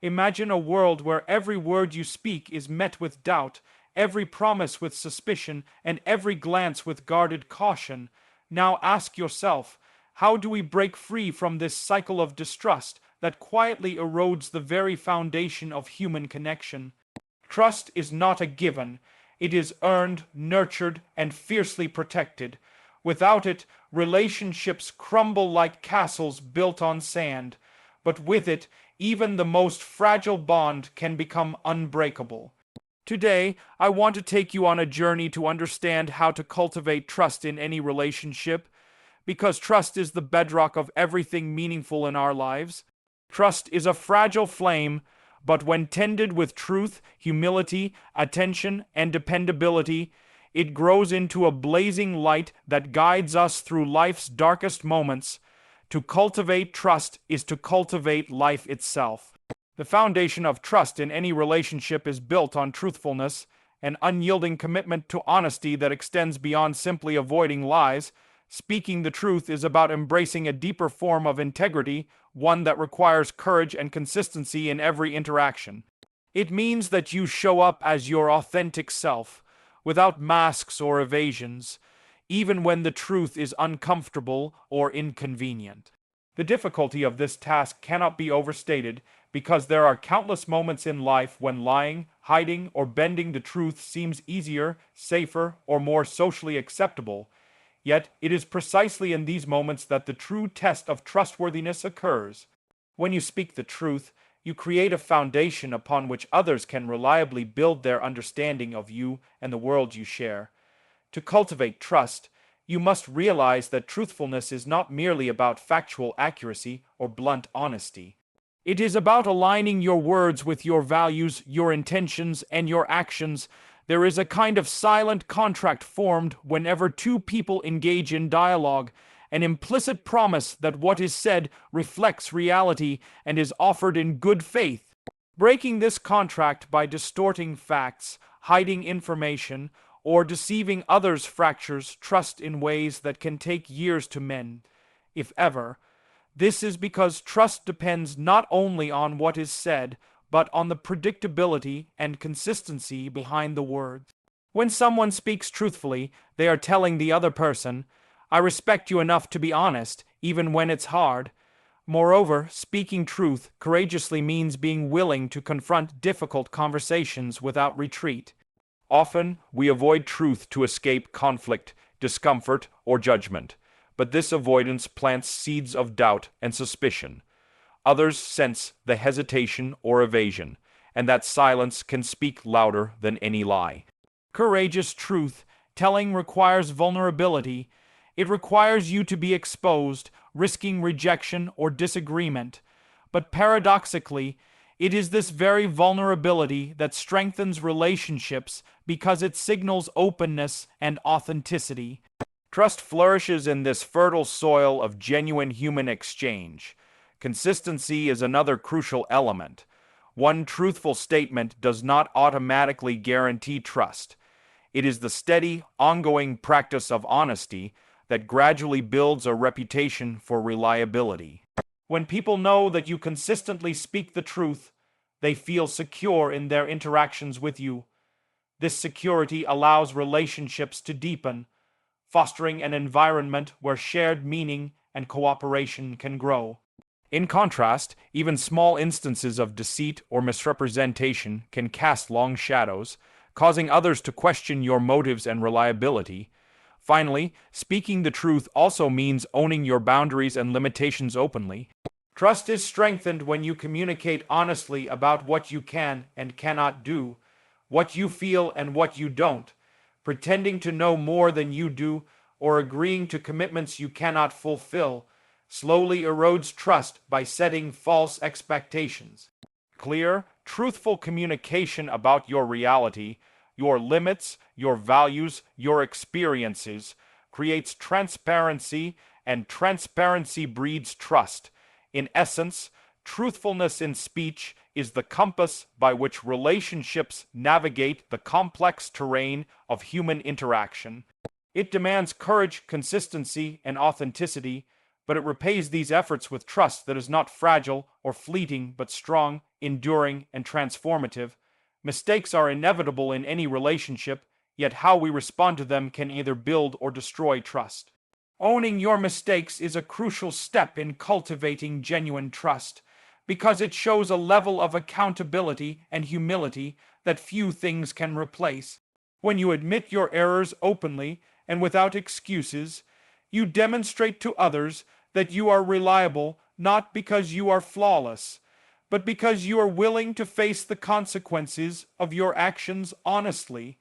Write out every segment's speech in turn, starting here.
Imagine a world where every word you speak is met with doubt, every promise with suspicion, and every glance with guarded caution. Now ask yourself, how do we break free from this cycle of distrust that quietly erodes the very foundation of human connection? Trust is not a given. It is earned, nurtured, and fiercely protected. Without it, relationships crumble like castles built on sand. But with it, even the most fragile bond can become unbreakable. Today, I want to take you on a journey to understand how to cultivate trust in any relationship, because trust is the bedrock of everything meaningful in our lives. Trust is a fragile flame, but when tended with truth, humility, attention, and dependability, it grows into a blazing light that guides us through life's darkest moments. To cultivate trust is to cultivate life itself. The foundation of trust in any relationship is built on truthfulness, an unyielding commitment to honesty that extends beyond simply avoiding lies. Speaking the truth is about embracing a deeper form of integrity, one that requires courage and consistency in every interaction. It means that you show up as your authentic self, without masks or evasions, even when the truth is uncomfortable or inconvenient. The difficulty of this task cannot be overstated, because there are countless moments in life when lying, hiding, or bending the truth seems easier, safer, or more socially acceptable. Yet it is precisely in these moments that the true test of trustworthiness occurs. When you speak the truth, you create a foundation upon which others can reliably build their understanding of you and the world you share. To cultivate trust, you must realize that truthfulness is not merely about factual accuracy or blunt honesty. It is about aligning your words with your values, your intentions, and your actions. There is a kind of silent contract formed whenever two people engage in dialogue, an implicit promise that what is said reflects reality and is offered in good faith. Breaking this contract by distorting facts, hiding information, or deceiving others fractures trust in ways that can take years to mend, if ever. This is because trust depends not only on what is said, but on the predictability and consistency behind the words. When someone speaks truthfully, they are telling the other person, "I respect you enough to be honest, even when it's hard." Moreover, speaking truth courageously means being willing to confront difficult conversations without retreat. Often, we avoid truth to escape conflict, discomfort, or judgment, but this avoidance plants seeds of doubt and suspicion. Others sense the hesitation or evasion, and that silence can speak louder than any lie. Courageous truth telling requires vulnerability. It requires you to be exposed, risking rejection or disagreement. But paradoxically, it is this very vulnerability that strengthens relationships because it signals openness and authenticity. Trust flourishes in this fertile soil of genuine human exchange. Consistency is another crucial element. One truthful statement does not automatically guarantee trust. It is the steady, ongoing practice of honesty that gradually builds a reputation for reliability. When people know that you consistently speak the truth, they feel secure in their interactions with you. This security allows relationships to deepen, fostering an environment where shared meaning and cooperation can grow. In contrast, even small instances of deceit or misrepresentation can cast long shadows, causing others to question your motives and reliability. Finally, speaking the truth also means owning your boundaries and limitations openly. Trust is strengthened when you communicate honestly about what you can and cannot do, what you feel and what you don't. Pretending to know more than you do, or agreeing to commitments you cannot fulfill, slowly erodes trust by setting false expectations. Clear, truthful communication about your reality, your limits, your values, your experiences, creates transparency, and transparency breeds trust. In essence, truthfulness in speech is the compass by which relationships navigate the complex terrain of human interaction. It demands courage, consistency, and authenticity, but it repays these efforts with trust that is not fragile or fleeting but strong enduring, and transformative. Mistakes are inevitable in any relationship, yet how we respond to them can either build or destroy trust. Owning your mistakes is a crucial step in cultivating genuine trust, because it shows a level of accountability and humility that few things can replace. When you admit your errors openly and without excuses, you demonstrate to others that you are reliable not because you are flawless, but because you are willing to face the consequences of your actions honestly.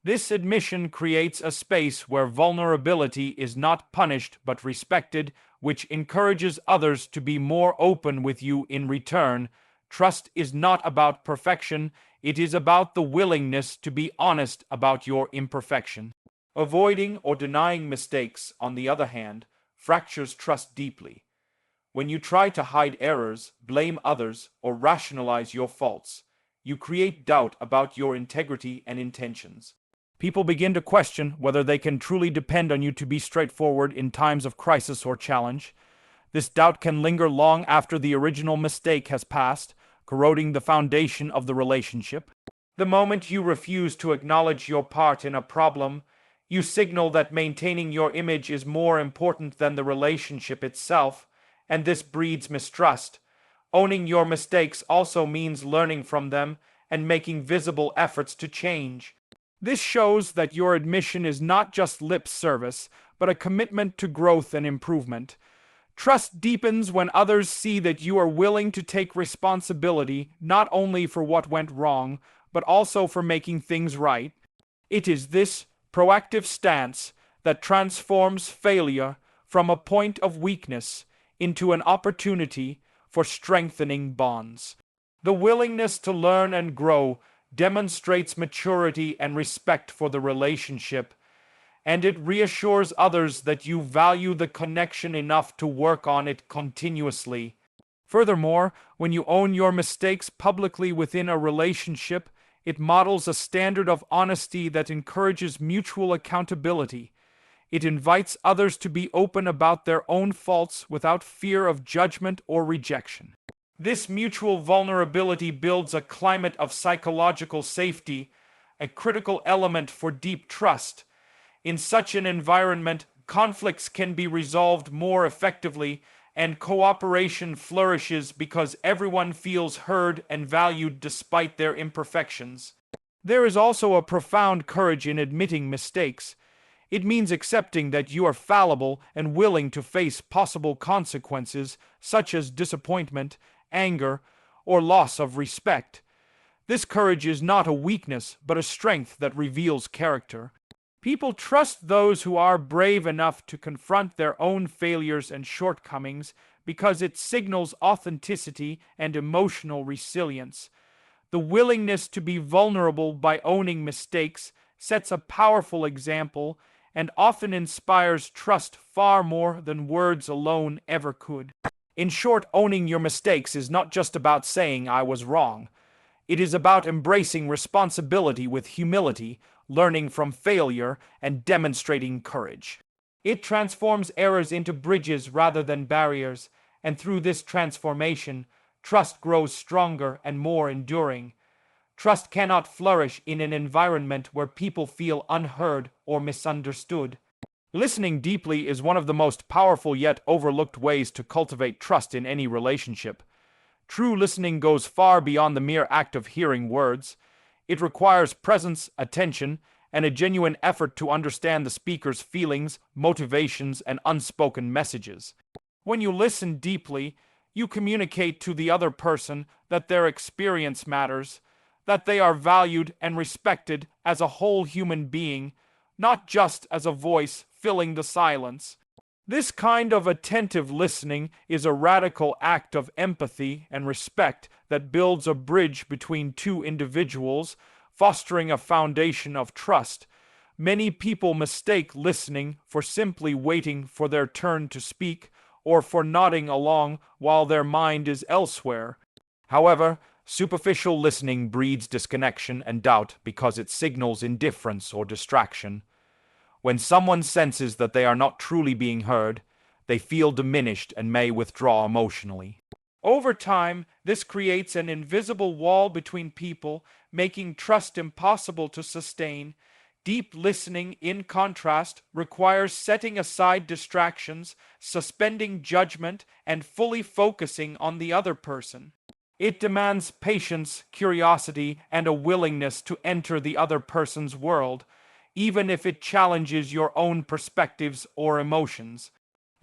This admission creates a space where vulnerability is not punished but respected, which encourages others to be more open with you in return. Trust is not about perfection, it is about the willingness to be honest about your imperfection. Avoiding or denying mistakes, on the other hand, fractures trust deeply. When you try to hide errors, blame others, or rationalize your faults, you create doubt about your integrity and intentions. People begin to question whether they can truly depend on you to be straightforward in times of crisis or challenge. This doubt can linger long after the original mistake has passed, corroding the foundation of the relationship. The moment you refuse to acknowledge your part in a problem, you signal that maintaining your image is more important than the relationship itself, and this breeds mistrust. Owning your mistakes also means learning from them and making visible efforts to change. This shows that your admission is not just lip service, but a commitment to growth and improvement. Trust deepens when others see that you are willing to take responsibility not only for what went wrong, but also for making things right. It is this proactive stance that transforms failure from a point of weakness into an opportunity for strengthening bonds. The willingness to learn and grow demonstrates maturity and respect for the relationship, and it reassures others that you value the connection enough to work on it continuously. Furthermore, when you own your mistakes publicly within a relationship, it models a standard of honesty that encourages mutual accountability. It invites others to be open about their own faults without fear of judgment or rejection. This mutual vulnerability builds a climate of psychological safety, a critical element for deep trust. In such an environment, conflicts can be resolved more effectively, and cooperation flourishes because everyone feels heard and valued despite their imperfections. There is also a profound courage in admitting mistakes. It means accepting that you are fallible and willing to face possible consequences, such as disappointment, anger, or loss of respect. This courage is not a weakness, but a strength that reveals character. People trust those who are brave enough to confront their own failures and shortcomings because it signals authenticity and emotional resilience. The willingness to be vulnerable by owning mistakes sets a powerful example and often inspires trust far more than words alone ever could. In short, owning your mistakes is not just about saying "I was wrong." It is about embracing responsibility with humility, learning from failure, and demonstrating courage. It transforms errors into bridges rather than barriers, and through this transformation, trust grows stronger and more enduring. Trust cannot flourish in an environment where people feel unheard or misunderstood. Listening deeply is one of the most powerful yet overlooked ways to cultivate trust in any relationship. True listening goes far beyond the mere act of hearing words. It requires presence, attention, and a genuine effort to understand the speaker's feelings, motivations, and unspoken messages. When you listen deeply, you communicate to the other person that their experience matters, that they are valued and respected as a whole human being, not just as a voice filling the silence. This kind of attentive listening is a radical act of empathy and respect that builds a bridge between two individuals, fostering a foundation of trust. Many people mistake listening for simply waiting for their turn to speak or for nodding along while their mind is elsewhere. However, superficial listening breeds disconnection and doubt because it signals indifference or distraction. When someone senses that they are not truly being heard, they feel diminished and may withdraw emotionally. Over time, this creates an invisible wall between people, making trust impossible to sustain. Deep listening, in contrast, requires setting aside distractions, suspending judgment, and fully focusing on the other person. It demands patience, curiosity, and a willingness to enter the other person's world, even if it challenges your own perspectives or emotions.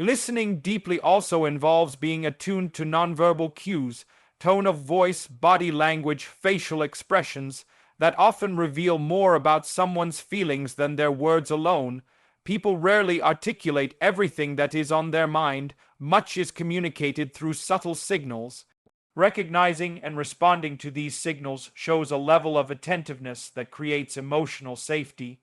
Listening deeply also involves being attuned to nonverbal cues, tone of voice, body language, facial expressions that often reveal more about someone's feelings than their words alone. People rarely articulate everything that is on their mind. Much is communicated through subtle signals. Recognizing and responding to these signals shows a level of attentiveness that creates emotional safety.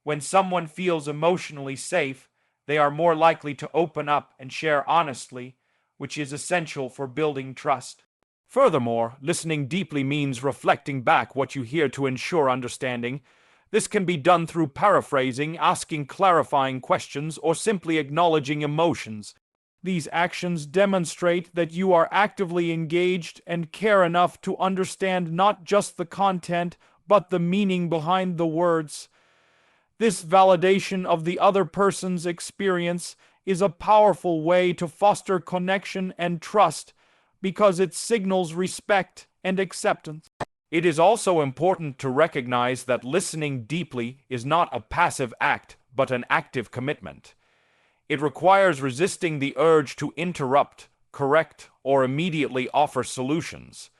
When someone feels emotionally safe, they are more likely to open up and share honestly, which is essential for building trust. Furthermore, listening deeply means reflecting back what you hear to ensure understanding. This can be done through paraphrasing, asking clarifying questions, or simply acknowledging emotions. These actions demonstrate that you are actively engaged and care enough to understand not just the content, but the meaning behind the words. This validation of the other person's experience is a powerful way to foster connection and trust because it signals respect and acceptance. It is also important to recognize that listening deeply is not a passive act, but an active commitment. It requires resisting the urge to interrupt, correct, or immediately offer solutions.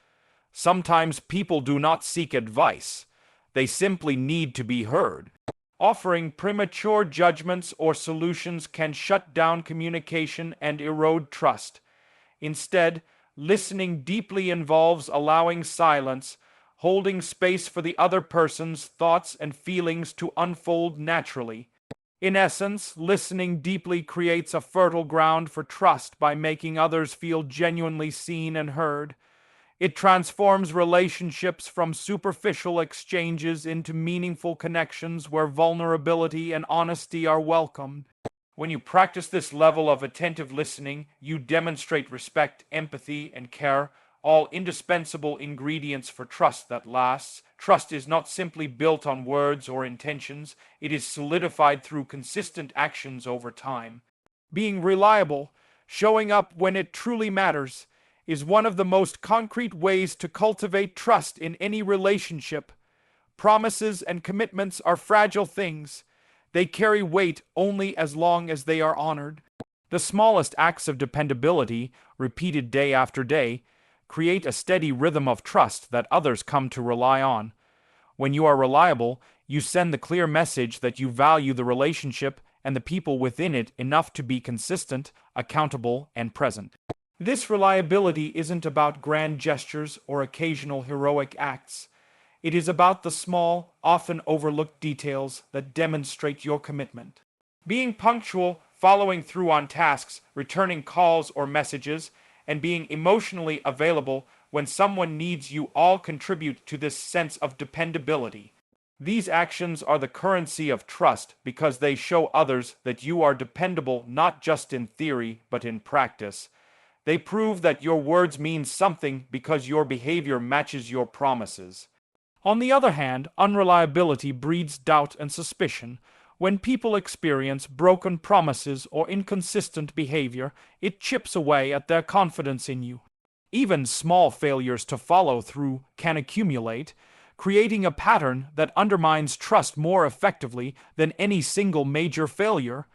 Sometimes people do not seek advice, they simply need to be heard. Offering premature judgments or solutions can shut down communication and erode trust. Instead, listening deeply involves allowing silence, holding space for the other person's thoughts and feelings to unfold naturally. In essence, listening deeply creates a fertile ground for trust by making others feel genuinely seen and heard. It transforms relationships from superficial exchanges into meaningful connections where vulnerability and honesty are welcomed. When you practice this level of attentive listening, you demonstrate respect, empathy, and care, all indispensable ingredients for trust that lasts. Trust is not simply built on words or intentions, it is solidified through consistent actions over time. Being reliable, showing up when it truly matters, is one of the most concrete ways to cultivate trust in any relationship. Promises and commitments are fragile things. They carry weight only as long as they are honored. The smallest acts of dependability, repeated day after day, create a steady rhythm of trust that others come to rely on. When you are reliable, you send the clear message that you value the relationship and the people within it enough to be consistent, accountable, and present. This reliability isn't about grand gestures or occasional heroic acts. It is about the small, often overlooked details that demonstrate your commitment. Being punctual, following through on tasks, returning calls or messages, and being emotionally available when someone needs you all contribute to this sense of dependability. These actions are the currency of trust because they show others that you are dependable not just in theory but in practice. They prove that your words mean something because your behavior matches your promises. On the other hand, unreliability breeds doubt and suspicion. When people experience broken promises or inconsistent behavior, it chips away at their confidence in you. Even small failures to follow through can accumulate, creating a pattern that undermines trust more effectively than any single major failure.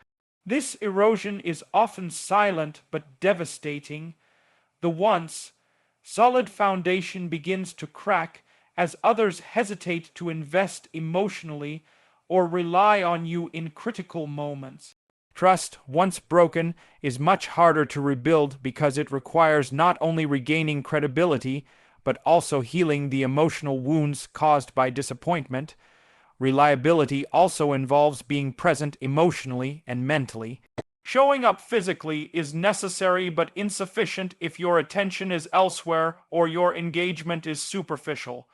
This erosion is often silent but devastating. The once solid foundation begins to crack as others hesitate to invest emotionally or rely on you in critical moments. Trust, once broken, is much harder to rebuild because it requires not only regaining credibility, but also healing the emotional wounds caused by disappointment. Reliability also involves being present emotionally and mentally. Showing up physically is necessary but insufficient if your attention is elsewhere or your engagement is superficial.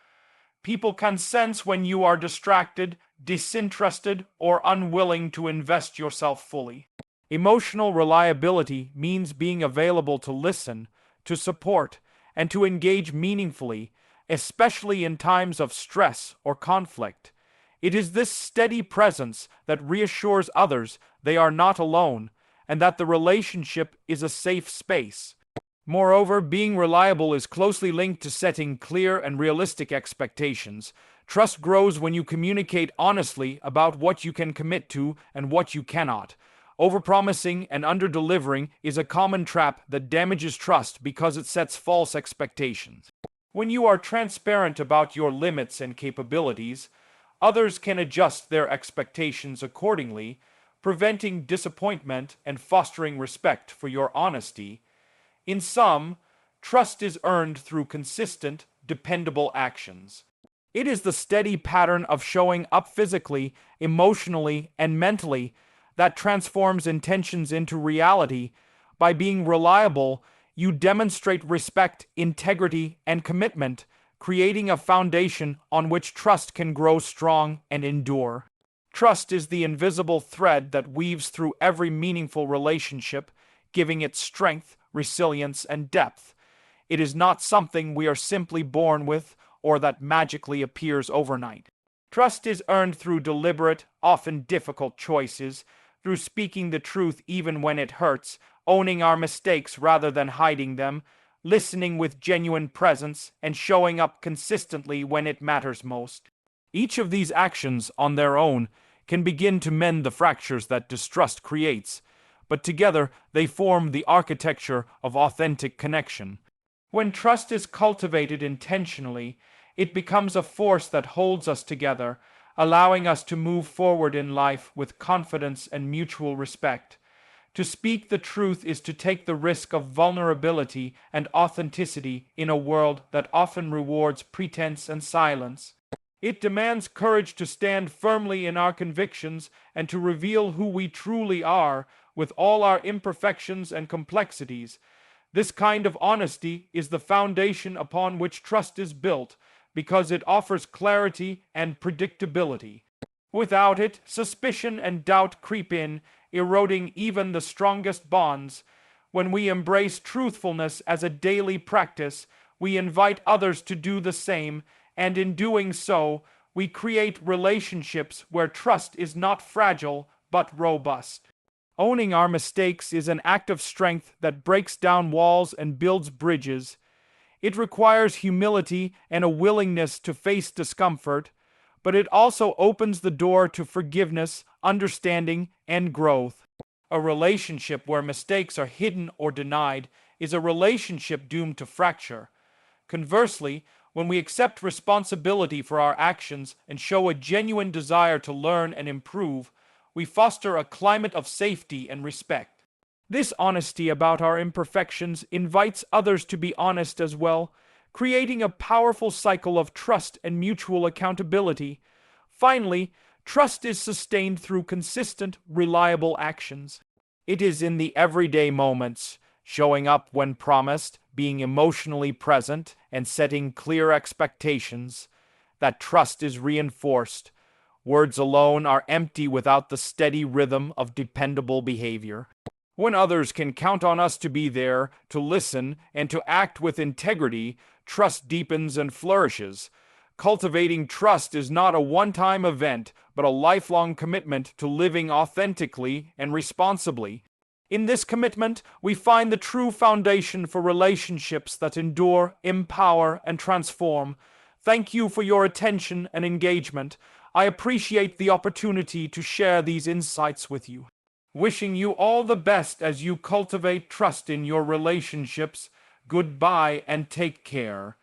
People can sense when you are distracted, disinterested, or unwilling to invest yourself fully. Emotional reliability means being available to listen, to support, and to engage meaningfully, especially in times of stress or conflict. It is this steady presence that reassures others they are not alone and that the relationship is a safe space. Moreover, being reliable is closely linked to setting clear and realistic expectations. Trust grows when you communicate honestly about what you can commit to and what you cannot. Overpromising and underdelivering is a common trap that damages trust because it sets false expectations. When you are transparent about your limits and capabilities, others can adjust their expectations accordingly, preventing disappointment and fostering respect for your honesty. In sum, trust is earned through consistent, dependable actions. It is the steady pattern of showing up physically, emotionally, and mentally that transforms intentions into reality. By being reliable, you demonstrate respect, integrity, and commitment, creating a foundation on which trust can grow strong and endure. Trust is the invisible thread that weaves through every meaningful relationship, giving it strength, resilience, and depth. It is not something we are simply born with or that magically appears overnight. Trust is earned through deliberate, often difficult choices, through speaking the truth even when it hurts, owning our mistakes rather than hiding them, listening with genuine presence, and showing up consistently when it matters most. Each of these actions, on their own, can begin to mend the fractures that distrust creates, but together they form the architecture of authentic connection. When trust is cultivated intentionally, it becomes a force that holds us together, allowing us to move forward in life with confidence and mutual respect. To speak the truth is to take the risk of vulnerability and authenticity in a world that often rewards pretense and silence. It demands courage to stand firmly in our convictions and to reveal who we truly are, with all our imperfections and complexities. This kind of honesty is the foundation upon which trust is built, because it offers clarity and predictability. Without it, suspicion and doubt creep in, eroding even the strongest bonds. When we embrace truthfulness as a daily practice, we invite others to do the same, and in doing so, we create relationships where trust is not fragile but robust. Owning our mistakes is an act of strength that breaks down walls and builds bridges. It requires humility and a willingness to face discomfort, but it also opens the door to forgiveness, understanding, and growth. A relationship where mistakes are hidden or denied is a relationship doomed to fracture. Conversely, when we accept responsibility for our actions and show a genuine desire to learn and improve, we foster a climate of safety and respect. This honesty about our imperfections invites others to be honest as well, creating a powerful cycle of trust and mutual accountability. Finally, trust is sustained through consistent, reliable actions. It is in the everyday moments, showing up when promised, being emotionally present, and setting clear expectations, that trust is reinforced. Words alone are empty without the steady rhythm of dependable behavior. When others can count on us to be there, to listen, and to act with integrity, trust deepens and flourishes. Cultivating trust is not a one-time event, but a lifelong commitment to living authentically and responsibly. In this commitment, we find the true foundation for relationships that endure, empower, and transform. Thank you for your attention and engagement. I appreciate the opportunity to share these insights with you. Wishing you all the best as you cultivate trust in your relationships. Goodbye and take care.